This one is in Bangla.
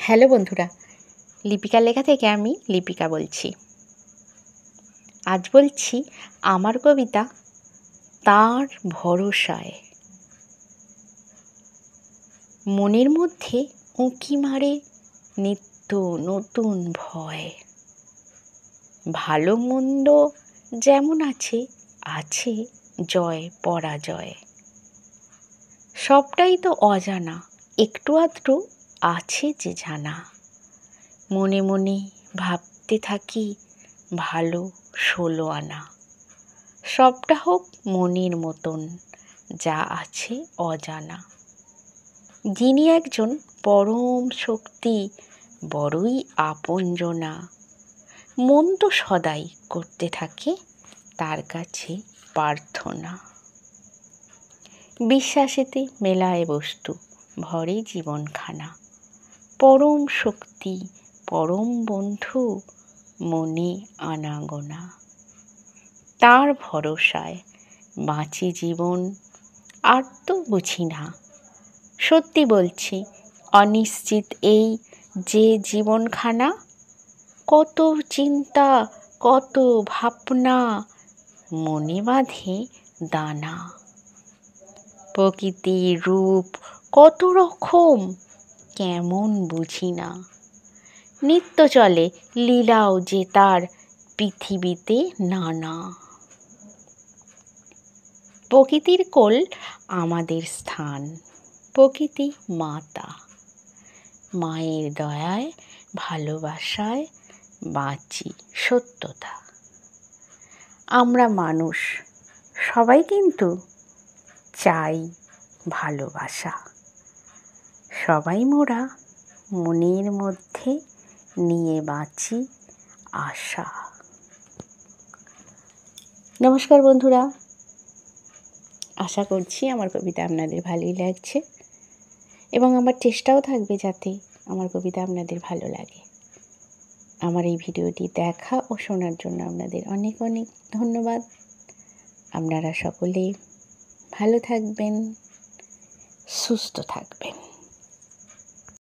হ্যালো বন্ধুরা, লিপিকার লেখা থেকে আমি লিপিকা বলছি। আজ বলছি আমার কবিতা তার ভরসায়। মনের মধ্যে উঁকি মারে নিত্য নতুন ভয়। ভালো মন্দ যেমন আছে, আছে জয় পরাজয়। সবটাই তো অজানা, একটু আধটু আছে যে জানা। মনে মনে ভাবতে থাকি ভালো 16 আনা। সবটা হোক মনের মতন, যা আছে অজানা। যিনি একজন পরম শক্তি, বড়ই আপনজনা। মন তো সদাই করতে থাকে তার কাছে প্রার্থনা। বিশ্বাসেতে মেলায় বস্তু, ভরে জীবনখানা। পরম শক্তি, পরম বন্ধু, মনে আনাগোনা। তার ভরসায় বাঁচি জীবন, আর তো বুঝি না। সত্যি বলছি, অনিশ্চিত এই যে জীবনখানা। কত চিন্তা, কত ভাবনা, মনে বাঁধে দানা। প্রকৃতির রূপ কত রকম, কেমন বুঝি না। নিত্য চলে লীলাও যে তার পৃথিবীতে নানা। প্রকৃতির কোল আমাদের স্থান, প্রকৃতি মাতা। মায়ের দয়ায় ভালোবাসায় বাঁচি সত্যতা। আমরা মানুষ সবাই কিন্তু চাই ভালোবাসা। সবাই মোরা মনের মধ্যে নিয়ে বাঁচি আশা। নমস্কার বন্ধুরা, আশা করছি আমার কবিতা আপনাদের ভালোই লাগছে এবং আমার চেষ্টাও থাকবে যাতে আমার কবিতা আপনাদের ভালো লাগে। আমার এই ভিডিওটি দেখা ও শোনার জন্য আপনাদের অনেক অনেক ধন্যবাদ। আপনারা সকলে ভালো থাকবেন, সুস্থ থাকবেন।